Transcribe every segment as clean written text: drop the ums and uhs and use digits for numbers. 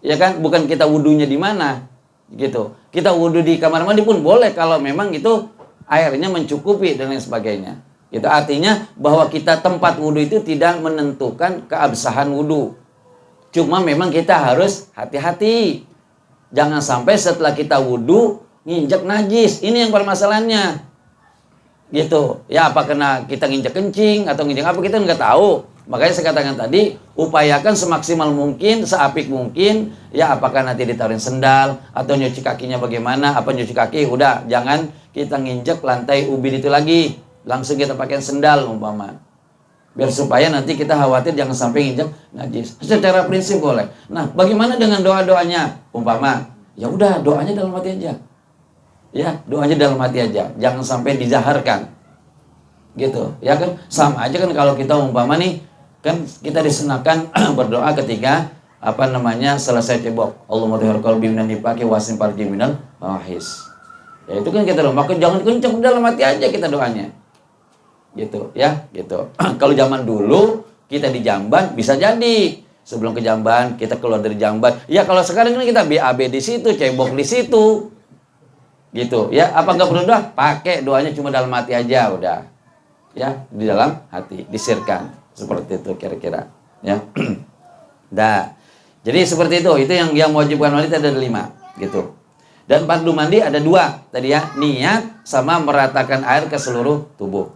Ya kan, bukan kita wudunya di mana, gitu. Kita wudu di kamar mandi pun boleh kalau memang itu airnya mencukupi dan lain sebagainya. Itu artinya bahwa kita tempat wudu itu tidak menentukan keabsahan wudu. Cuma memang kita harus hati-hati. Jangan sampai setelah kita wudu nginjek najis. Ini yang permasalahannya. Gitu. Ya apa kena kita nginjek kencing atau nginjek apa kita nggak tahu. Makanya saya katakan tadi, upayakan semaksimal mungkin, seapik mungkin, ya apakah nanti ditaruhin sendal, atau nyuci kakinya bagaimana, apa nyuci kaki, udah, jangan kita nginjek lantai ubin itu lagi, langsung kita pakai sendal umpama. Biar supaya nanti kita khawatir jangan sampai nginjek najis. Secara prinsip boleh. Nah, bagaimana dengan doa-doanya? Umpama, ya udah doanya dalam hati aja. Ya, doanya dalam hati aja, jangan sampai dizaharkan. Gitu, ya kan? Sama aja kan kalau kita umpama nih, kan kita disunahkan berdoa ketika selesai cebok. Allahumma dhahir qalbi minan nifaqi wasim farji minal wahis. Ya itu kan kita doa, maka jangan kencang, dalam hati aja kita doanya. Gitu, ya, gitu. Kalau zaman dulu kita di jamban bisa jadi sebelum ke jamban kita keluar dari jamban. Ya kalau sekarang ini kita BAB di situ, cebok di situ. Gitu, ya. Apa enggak perlu doa? Pakai doanya cuma dalam hati aja udah. Ya, di dalam hati, disirkan. Seperti itu kira-kira, ya. Dah. Jadi seperti itu yang mewajibkan wanita ada 5, gitu. Dan fardu mandi ada 2 tadi ya, niat sama meratakan air ke seluruh tubuh.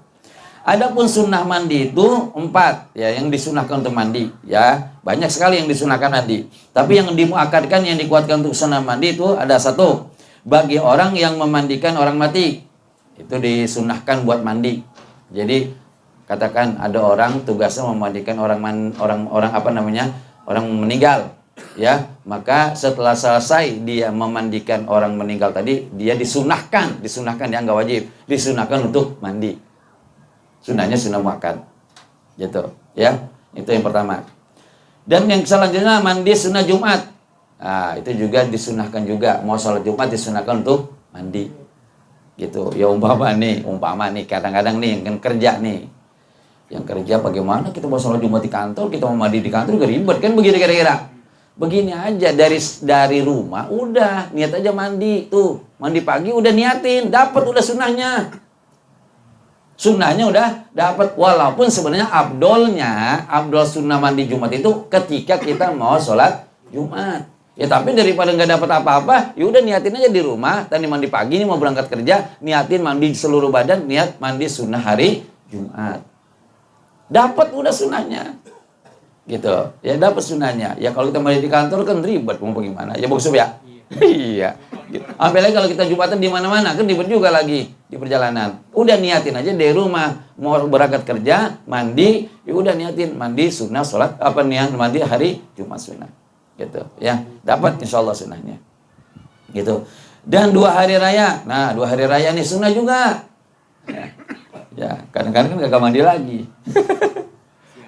Adapun sunnah mandi itu 4 ya, yang disunahkan untuk mandi, ya. Banyak sekali yang disunahkan mandi. Tapi yang dimuakkadkan, yang dikuatkan untuk sunnah mandi itu ada 1. Bagi orang yang memandikan orang mati, itu disunahkan buat mandi. Jadi katakan ada orang tugasnya memandikan orang meninggal, ya, maka setelah selesai dia memandikan orang meninggal tadi, dia disunahkan dia nggak wajib, disunahkan untuk mandi. Sunahnya sunnah muakkad, gitu, ya. Itu yang pertama. Dan yang selanjutnya mandi sunnah Jumat. Nah, itu juga disunahkan juga, mau sholat Jumat disunahkan untuk mandi, gitu. Ya umpama nih kadang-kadang nih yang kan kerja nih. Yang kerja bagaimana kita mau sholat Jumat di kantor, kita mau mandi di kantor juga ribet kan, begini kira-kira. Begini aja, dari rumah udah niat aja mandi tuh, mandi pagi udah niatin, dapat udah sunnahnya udah dapat. Walaupun sebenarnya abdol sunnah mandi Jumat itu ketika kita mau sholat Jumat. Ya tapi daripada nggak dapat apa-apa, ya udah niatin aja di rumah. Tadi mandi pagi nih mau berangkat kerja, niatin mandi seluruh badan, niat mandi sunnah hari Jumat. Dapat udah sunahnya, gitu. Ya dapat sunahnya. Ya kalau kita mandi di kantor kan ribet, mau bagaimana? Ya bagus ya. Iya. Gitu. Apalagi kalau kita Jumatan di mana-mana kan ribet juga lagi di perjalanan. Udah niatin aja dari rumah mau berangkat kerja, mandi, ya udah niatin mandi sunnah sholat mandi hari Jumat sunnah. Gitu. Ya dapat insyaallah sunahnya. Gitu. Dan 2 hari raya. Nah 2 hari raya nih sunnah juga. Ya, kadang-kadang kan gak mandi lagi.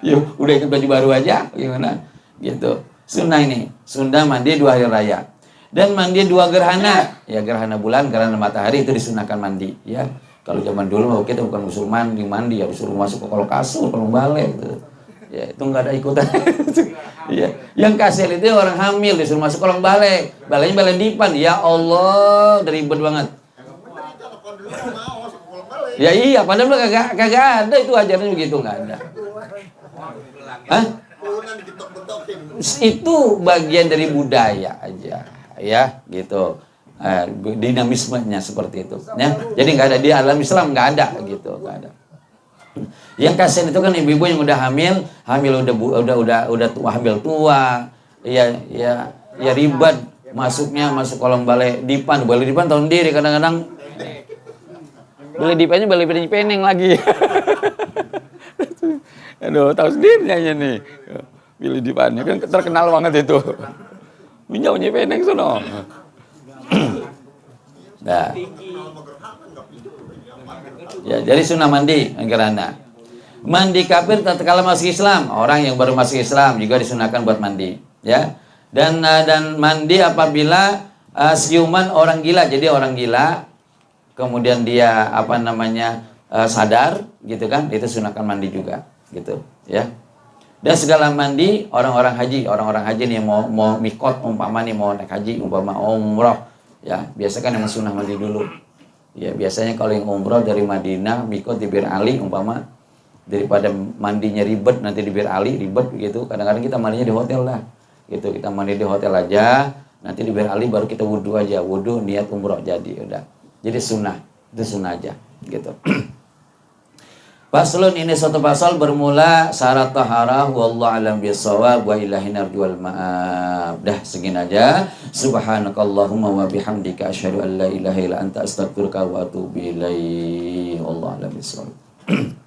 Yuk, udah ikut baju baru aja, gimana? Gitu. Sunnah ini, sunnah mandi 2 hari raya. Dan mandi 2 gerhana. Ya, gerhana bulan, gerhana matahari itu disunahkan mandi. Ya, kalau zaman dulu kita bukan disuruh mandi, ya disuruh masuk ke kolong kasur, kolong balai. Gitu. Ya, itu nggak ada ikutan. Ya, yang kasir itu orang hamil disuruh masuk kolong balai. Balainya balai dipan. Ya Allah, ribet banget. Ya iya, padahal kagak ada itu ajarannya begitu, nggak ada. Hah? Itu bagian dari budaya aja, ya gitu. Dinamismenya seperti itu, ya. Jadi nggak ada di alam Islam, nggak ada gitu, nggak ada. Yang kasihan itu kan ibu-ibu yang udah hamil udah tua, hamil tua, ya ribet masuk kolong balai dipan tahun diri kadang-kadang. Beli dipannya beli peneng lagi. Aduh, tahu sendiri aja nih. Beli dipannya kan terkenal banget itu. Minjaunya peneng sono. Nah. Ya, jadi sunnah mandi gerhana. Mandi kafir tatkala masuk Islam, orang yang baru masuk Islam juga disunahkan buat mandi, ya. Dan mandi apabila siuman orang gila. Jadi orang gila kemudian dia sadar gitu kan, itu sunahkan mandi juga gitu, ya. Dan segala mandi orang-orang haji nih mau mikot umpama nih mau naik haji umpama umroh ya biasa kan emang sunnah mandi dulu ya biasanya kalau yang umroh dari Madinah mikot di Bir Ali umpama daripada mandinya ribet nanti di Bir Ali ribet gitu kadang-kadang kita mandinya di hotel lah gitu kita mandi di hotel aja nanti di Bir Ali baru kita wudhu aja wudhu niat umroh jadi udah jadi sunnah itu sunnah aja gitu. Faslun ini suatu pasal bermula syarat taharah wallahu alam bisawab wa ilahi narjual ma'ab. Dah segini aja. Subhanakallahumma wa bihamdika asyhadu an la ilaha illa anta astaghfiruka wa atubu ilaik. Wallahu alam bisawab.